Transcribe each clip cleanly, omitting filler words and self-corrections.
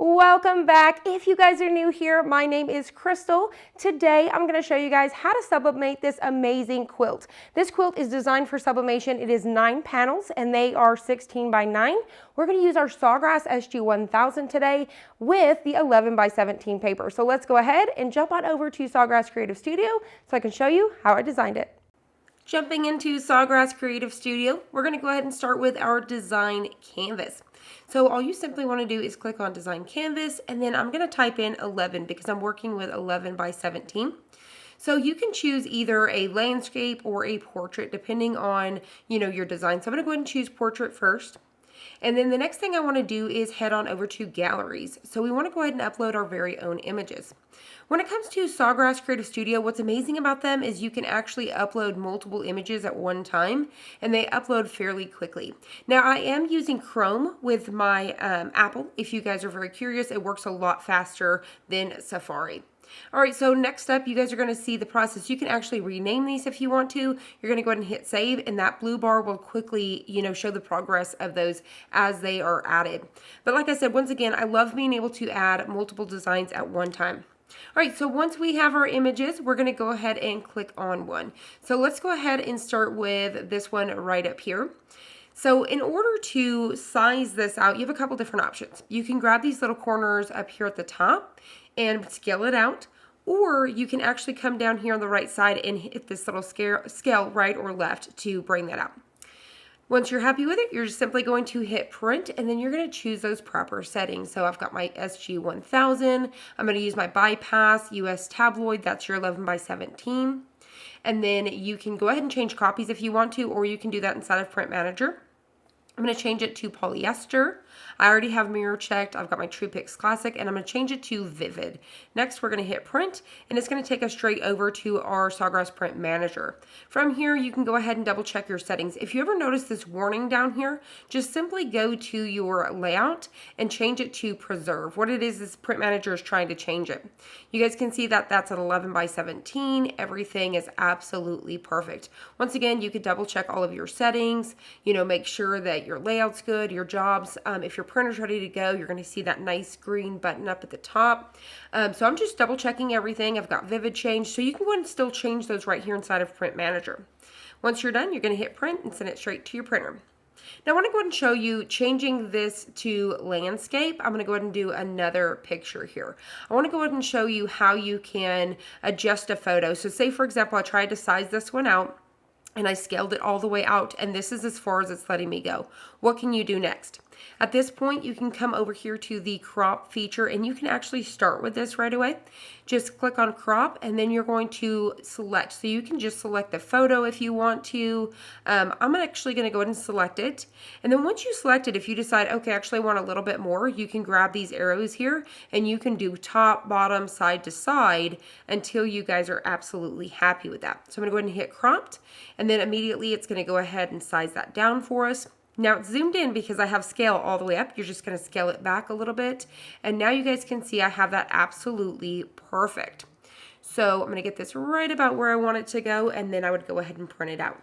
Welcome back. If you guys are new here, my name is Crystal. Today I'm going to show you guys how to sublimate this amazing quilt. This quilt is designed for sublimation. It is 9 panels and they are 16 by 9. We're going to use our Sawgrass SG-1000 today with the 11 by 17 paper. So let's go ahead and jump on over to Sawgrass Creative Studio so I can show you how I designed it. Jumping into Sawgrass Creative Studio, we're going to go ahead and start with our design canvas. So all you simply want to do is click on design canvas, and then I'm going to type in 11 because I'm working with 11 by 17. So you can choose either a landscape or a portrait depending on, your design. So I'm going to go ahead and choose portrait first. And then the next thing I want to do is head on over to galleries. So we want to go ahead and upload our very own images. When it comes to Sawgrass Creative Studio, what's amazing about them is you can actually upload multiple images at one time, and they upload fairly quickly. Now, I am using Chrome with my Apple. If you guys are very curious, it works a lot faster than Safari. All right, so next up, you guys are going to see the process. You can actually rename these if you want to. You're going to go ahead and hit save, and that blue bar will quickly, show the progress of those as they are added. But like I said, once again, I love being able to add multiple designs at one time. All right, so once we have our images, we're going to go ahead and click on one. So let's go ahead and start with this one right up here. So in order to size this out, you have a couple different options. You can grab these little corners up here at the top and scale it out, or you can actually come down here on the right side and hit this little scale right or left to bring that out. Once you're happy with it, you're just simply going to hit print, and then you're going to choose those proper settings. So I've got my SG-1000. I'm going to use my bypass US tabloid. That's your 11 by 17. And then you can go ahead and change copies if you want to, or you can do that inside of Print Manager. I'm going to change it to polyester. I already have mirror checked. I've got my True Pix Classic, and I'm going to change it to Vivid. Next, we're going to hit print, and it's going to take us straight over to our Sawgrass Print Manager. From here, you can go ahead and double check your settings. If you ever notice this warning down here, just simply go to your layout and change it to preserve. What it is Print Manager is trying to change it. You guys can see that that's an 11 by 17. Everything is absolutely perfect. Once again, you could double check all of your settings, make sure that your layout's good, your jobs. If your printer's ready to go, you're going to see that nice green button up at the top. So I'm just double checking everything. I've got Vivid changed, so you can go ahead and still change those right here inside of Print Manager. Once you're done, you're going to hit print and send it straight to your printer. Now I want to go ahead and show you changing this to landscape. I'm going to go ahead and do another picture here. I want to go ahead and show you how you can adjust a photo. So say, for example, I tried to size this one out, and I scaled it all the way out, and this is as far as it's letting me go. What can you do next? At this point, you can come over here to the crop feature, and you can actually start with this right away. Just click on crop, and then you're going to select. So you can just select the photo if you want to. I'm actually going to go ahead and select it. And then once you select it, if you decide, okay, actually I want a little bit more, you can grab these arrows here, and you can do top, bottom, side to side until you guys are absolutely happy with that. So I'm going to go ahead and hit cropped, and then immediately it's going to go ahead and size that down for us. Now it's zoomed in because I have scale all the way up. You're just going to scale it back a little bit. And now you guys can see I have that absolutely perfect. So I'm going to get this right about where I want it to go, and then I would go ahead and print it out.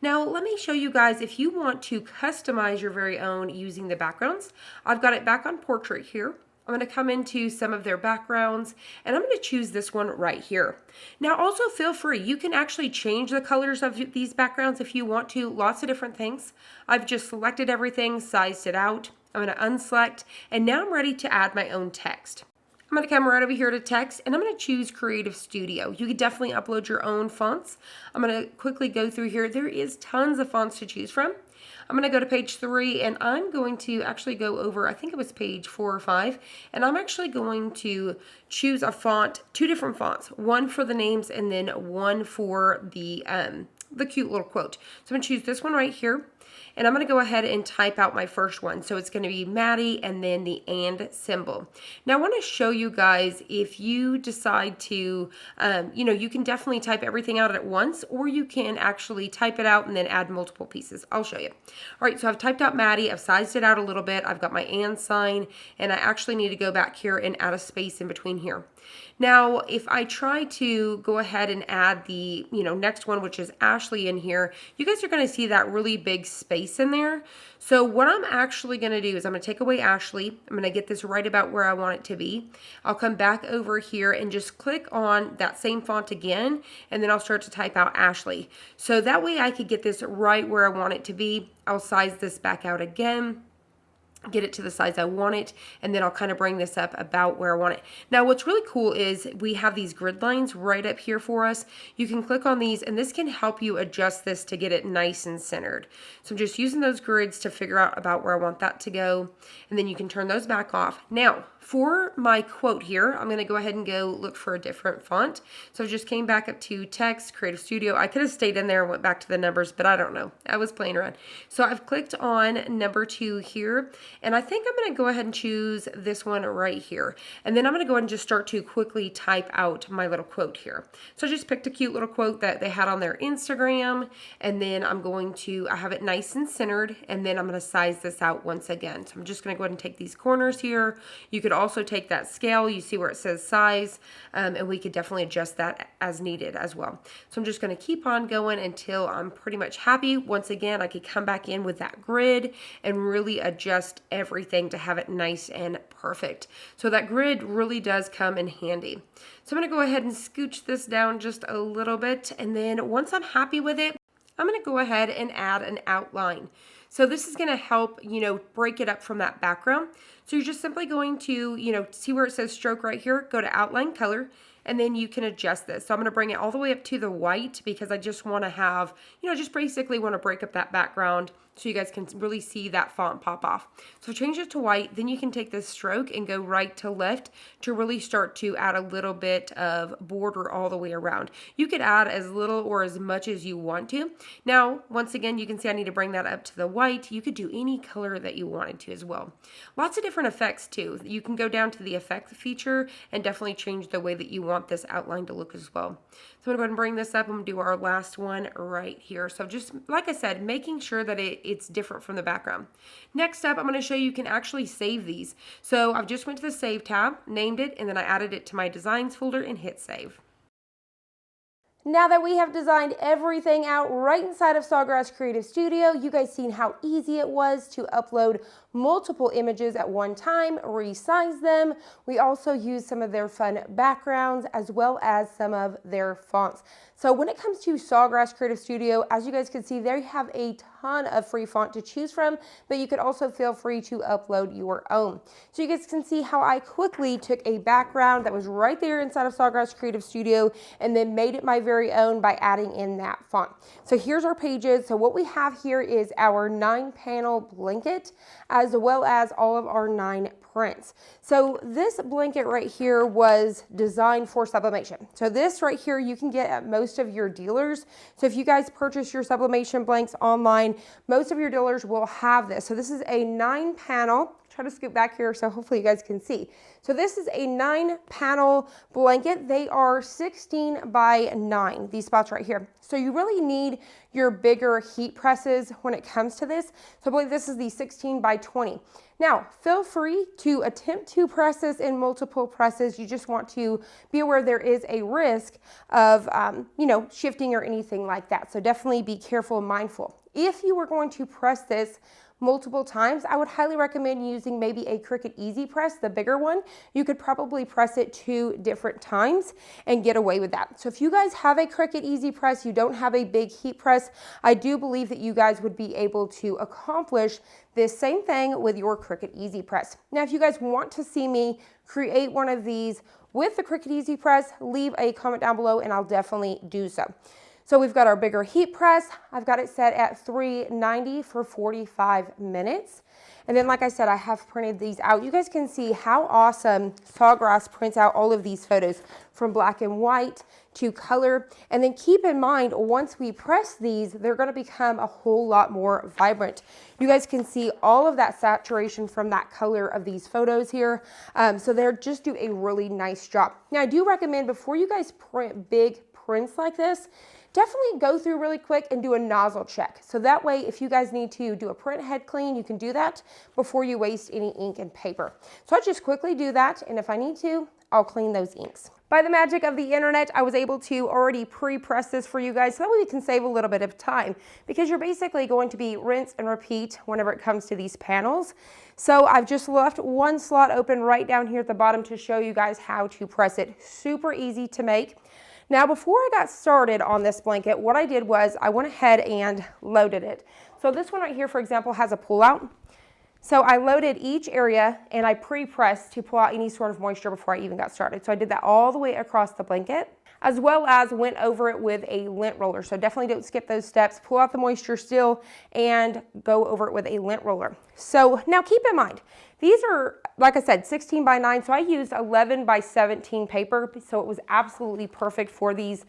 Now let me show you guys if you want to customize your very own using the backgrounds. I've got it back on portrait here. I'm going to come into some of their backgrounds, and I'm going to choose this one right here. Now also feel free, you can actually change the colors of these backgrounds if you want to, lots of different things. I've just selected everything, sized it out. I'm going to unselect, and now I'm ready to add my own text. I'm going to come right over here to text, and I'm going to choose Creative Studio. You could definitely upload your own fonts. I'm going to quickly go through here. There is tons of fonts to choose from. I'm going to go to page 3, and I'm going to actually go over, I think it was page 4 or 5, and I'm actually going to choose a font, 2 different fonts, one for the names and then one for the cute little quote. So I'm going to choose this one right here, and I'm going to go ahead and type out my first one. So it's going to be Maddie and then the and symbol. Now I want to show you guys if you decide to, you can definitely type everything out at once, or you can actually type it out and then add multiple pieces. I'll show you. All right, so I've typed out Maddie. I've sized it out a little bit. I've got my and sign, and I actually need to go back here and add a space in between here. Now, if I try to go ahead and add the, next one, which is Ashley in here, you guys are going to see that really big space space in there. So what I'm actually going to do is I'm going to take away Ashley. I'm going to get this right about where I want it to be. I'll come back over here and just click on that same font again, and then I'll start to type out Ashley. So that way I could get this right where I want it to be. I'll size this back out again, get it to the size I want it, and then I'll kind of bring this up about where I want it. Now what's really cool is we have these grid lines right up here for us. You can click on these and this can help you adjust this to get it nice and centered. So I'm just using those grids to figure out about where I want that to go, and then you can turn those back off. Now for my quote here, I'm going to go ahead and go look for a different font. So I just came back up to text, Creative Studio. I could have stayed in there and went back to the numbers, but I don't know. I was playing around. So I've clicked on number 2 here, and I think I'm going to go ahead and choose this one right here. And then I'm going to go ahead and just start to quickly type out my little quote here. So I just picked a cute little quote that they had on their Instagram, and then I have it nice and centered, and then I'm going to size this out once again. So I'm just going to go ahead and take these corners here. You could also take that scale, you see where it says size, and we could definitely adjust that as needed as well. So I'm just going to keep on going until I'm pretty much happy. Once again, I could come back in with that grid and really adjust everything to have it nice and perfect. So that grid really does come in handy. So I'm going to go ahead and scooch this down just a little bit, and then once I'm happy with it, I'm going to go ahead and add an outline. So this is going to help, break it up from that background. So you're just simply going to, see where it says stroke right here, go to outline color, and then you can adjust this. So I'm going to bring it all the way up to the white because I just want to have, just basically want to break up that background so you guys can really see that font pop off. So change it to white, then you can take this stroke and go right to left to really start to add a little bit of border all the way around. You could add as little or as much as you want to. Now, once again, you can see I need to bring that up to the white. You could do any color that you wanted to as well. Lots of different effects too. You can go down to the effect feature and definitely change the way that you want this outline to look as well. So I'm going to go ahead and bring this up. I'm going to do our last one right here. So just like I said, making sure that it's different from the background. Next up, I'm going to show you can actually save these. So I've just went to the Save tab, named it, and then I added it to my Designs folder and hit Save. Now that we have designed everything out right inside of Sawgrass Creative Studio, you guys seen how easy it was to upload multiple images at one time, resize them. We also used some of their fun backgrounds as well as some of their fonts. So when it comes to Sawgrass Creative Studio, as you guys can see, they have a ton of free font to choose from, but you could also feel free to upload your own. So you guys can see how I quickly took a background that was right there inside of Sawgrass Creative Studio and then made it my very own by adding in that font. So here's our pages. So what we have here is our 9-panel blanket as well as all of our 9 prints. So this blanket right here was designed for sublimation. So this right here you can get at most of your dealers. So if you guys purchase your sublimation blanks online, most of your dealers will have this. So this is a 9-panel. Try to scoot back here so hopefully you guys can see. So this is a 9-panel blanket. They are 16 by 9, these spots right here. So you really need your bigger heat presses when it comes to this. So I believe this is the 16 by 20. Now, feel free to attempt to press this in multiple presses. You just want to be aware there is a risk of, shifting or anything like that. So definitely be careful and mindful. If you were going to press this multiple times, I would highly recommend using maybe a Cricut Easy Press, the bigger one. You could probably press it 2 different times and get away with that. So if you guys have a Cricut Easy Press, you don't have a big heat press, I do believe that you guys would be able to accomplish this same thing with your Cricut Easy Press. Now, if you guys want to see me create one of these with the Cricut Easy Press, leave a comment down below and I'll definitely do so. So we've got our bigger heat press. I've got it set at 390 for 45 minutes. And then, like I said, I have printed these out. You guys can see how awesome Sawgrass prints out all of these photos from black and white to color. And then keep in mind, once we press these, they're gonna become a whole lot more vibrant. You guys can see all of that saturation from that color of these photos here. So they're just do a really nice job. Now, I do recommend before you guys print big prints like this, definitely go through really quick and do a nozzle check. So that way, if you guys need to do a print head clean, you can do that before you waste any ink and paper. So I just quickly do that, and if I need to, I'll clean those inks. By the magic of the internet, I was able to already pre-press this for you guys so that way we can save a little bit of time, because you're basically going to be rinse and repeat whenever it comes to these panels. So I've just left one slot open right down here at the bottom to show you guys how to press it. Super easy to make. Now, before I got started on this blanket, what I did was I went ahead and loaded it. So this one right here, for example, has a pull-out. So I loaded each area and I pre-pressed to pull out any sort of moisture before I even got started. So I did that all the way across the blanket, as well as went over it with a lint roller. So definitely don't skip those steps. Pull out the moisture still and go over it with a lint roller. So now keep in mind, these are, like I said, 16 by 9. So I used 11 by 17 paper. So it was absolutely perfect for these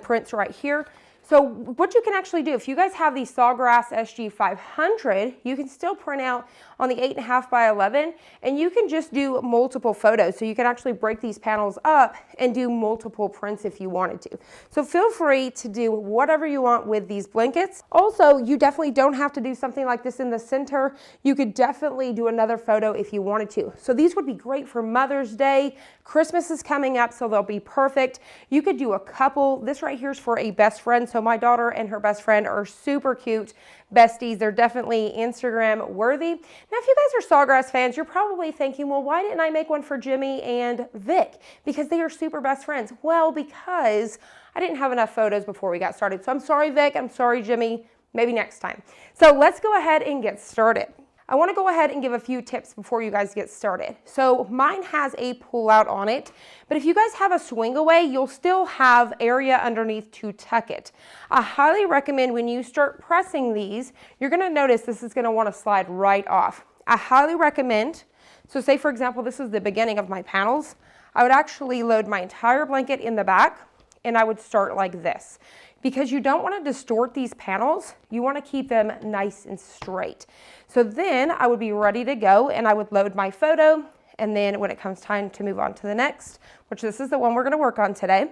prints right here. So what you can actually do, if you guys have the Sawgrass SG500, you can still print out on the 8.5 by 11, and you can just do multiple photos. So you can actually break these panels up and do multiple prints if you wanted to. So feel free to do whatever you want with these blankets. Also, you definitely don't have to do something like this in the center. You could definitely do another photo if you wanted to. So these would be great for Mother's Day. Christmas is coming up, so they'll be perfect. You could do a couple. This right here is for a best friend. So my daughter and her best friend are super cute besties. They're definitely Instagram worthy. Now, if you guys are Sawgrass fans, you're probably thinking, well, why didn't I make one for Jimmy and Vic? Because they are super best friends. Well, because I didn't have enough photos before we got started. So I'm sorry, Vic. I'm sorry, Jimmy. Maybe next time. So let's go ahead and get started. I want to go ahead and give a few tips before you guys get started. So mine has a pull out on it, but if you guys have a swing away, you'll still have area underneath to tuck it. I highly recommend when you start pressing these, you're going to notice this is going to want to slide right off. I highly recommend, so say for example, this is the beginning of my panels, I would actually load my entire blanket in the back and I would start like this. Because you don't want to distort these panels, you want to keep them nice and straight. So then I would be ready to go and I would load my photo, and then when it comes time to move on to the next, which this is the one we're going to work on today,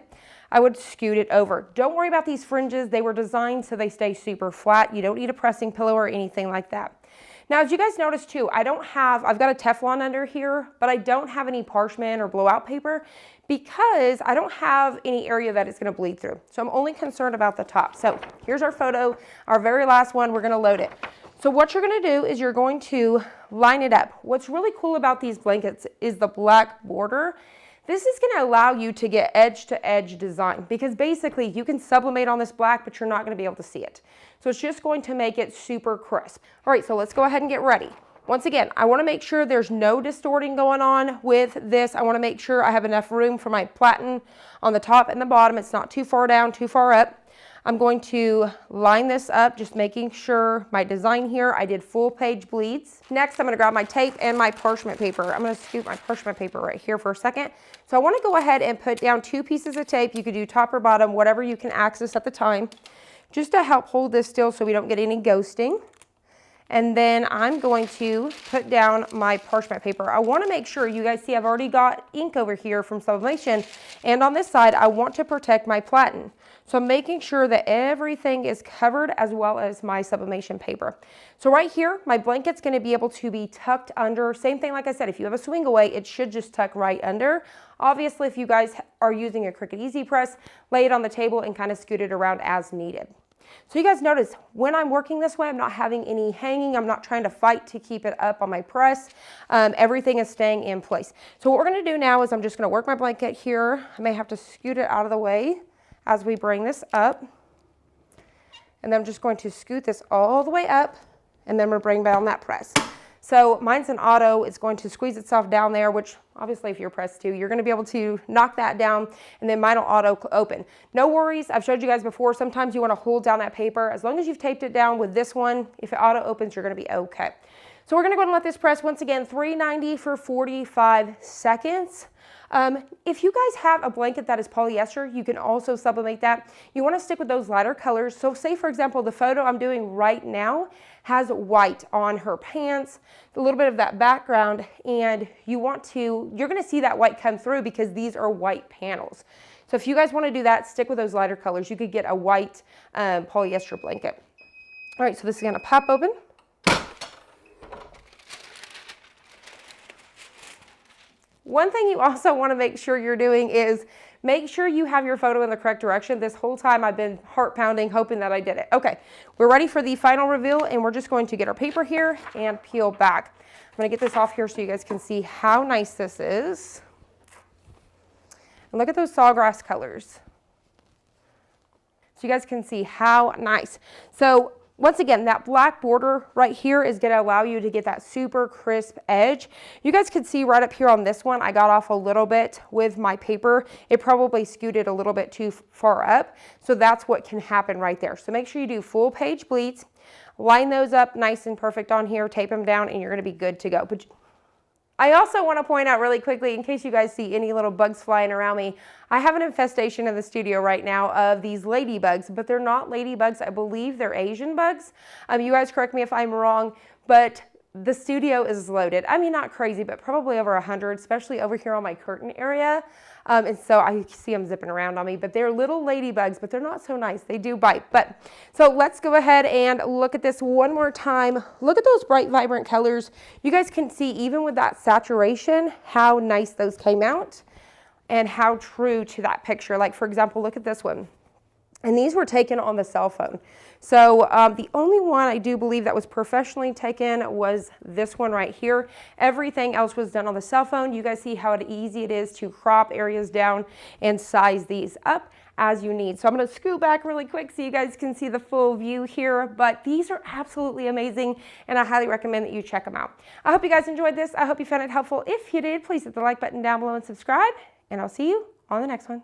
I would scoot it over. Don't worry about these fringes. They were designed so they stay super flat. You don't need a pressing pillow or anything like that. Now, as you guys notice too, I've got a Teflon under here, but I don't have any parchment or blowout paper because I don't have any area that it's going to bleed through. So I'm only concerned about the top. So here's our photo, our very last one. We're going to load it. So what you're going to do is you're going to line it up. What's really cool about these blankets is the black border. This is going to allow you to get edge to edge design, because basically you can sublimate on this black, but you're not going to be able to see it. So it's just going to make it super crisp. All right, so let's go ahead and get ready. Once again, I want to make sure there's no distorting going on with this. I want to make sure I have enough room for my platen on the top and the bottom. It's not too far down, too far up. I'm going to line this up, just making sure my design here, I did full page bleeds. Next, I'm going to grab my tape and my parchment paper. I'm going to scoot my parchment paper right here for a second. So I want to go ahead and put down 2 pieces of tape. You could do top or bottom, whatever you can access at the time, just to help hold this still so we don't get any ghosting. And then I'm going to put down my parchment paper. I want to make sure, you guys see I've already got ink over here from sublimation, and on this side I want to protect my platen. So I'm making sure that everything is covered, as well as my sublimation paper. So right here, my blanket's going to be able to be tucked under. Same thing, like I said, if you have a swing away, it should just tuck right under. Obviously, if you guys are using a Cricut Easy Press, lay it on the table and kind of scoot it around as needed. So you guys notice when I'm working this way, I'm not having any hanging. I'm not trying to fight to keep it up on my press. Everything is staying in place. So what we're going to do now is I'm just going to work my blanket here. I may have to scoot it out of the way as we bring this up. And then I'm just going to scoot this all the way up, and then we'll bring down that press. So mine's an auto. It's going to squeeze itself down there, which obviously if you're pressed too, you're going to be able to knock that down, and then mine will auto open. No worries. I've showed you guys before. Sometimes you want to hold down that paper. As long as you've taped it down with this one, if it auto opens, you're going to be okay. So we're going to go ahead and let this press once again, 390 for 45 seconds. If you guys have a blanket that is polyester, you can also sublimate that. You want to stick with those lighter colors. So say, for example, the photo I'm doing right now has white on her pants, a little bit of that background, and you're going to see that white come through because these are white panels. So if you guys want to do that, stick with those lighter colors. You could get a white polyester blanket. All right, so this is going to pop open. One thing you also want to make sure you're doing is make sure you have your photo in the correct direction. This whole time I've been heart pounding, hoping that I did it. Okay, we're ready for the final reveal, and we're just going to get our paper here and peel back. I'm going to get this off here so you guys can see how nice this is. And look at those sawgrass colors. So you guys can see how nice. So once again, that black border right here is going to allow you to get that super crisp edge. You guys can see right up here on this one, I got off a little bit with my paper. It probably scooted a little bit too far up. So that's what can happen right there. So make sure you do full page bleeds, line those up nice and perfect on here, tape them down, and you're going to be good to go. But I also want to point out really quickly, in case you guys see any little bugs flying around me, I have an infestation in the studio right now of these ladybugs, but they're not ladybugs. I believe they're Asian bugs. You guys correct me if I'm wrong, but the studio is loaded. I mean, not crazy, but probably over 100, especially over here on my curtain area. And so I see them zipping around on me, but they're little ladybugs, but they're not so nice. They do bite. But so let's go ahead and look at this one more time. Look at those bright, vibrant colors. You guys can see, even with that saturation, how nice those came out and how true to that picture. Like, for example, look at this one. And these were taken on the cell phone. So the only one I do believe that was professionally taken was this one right here. Everything else was done on the cell phone. You guys see how easy it is to crop areas down and size these up as you need. So I'm going to scoot back really quick so you guys can see the full view here. But these are absolutely amazing, and I highly recommend that you check them out. I hope you guys enjoyed this. I hope you found it helpful. If you did, please hit the like button down below and subscribe, and I'll see you on the next one.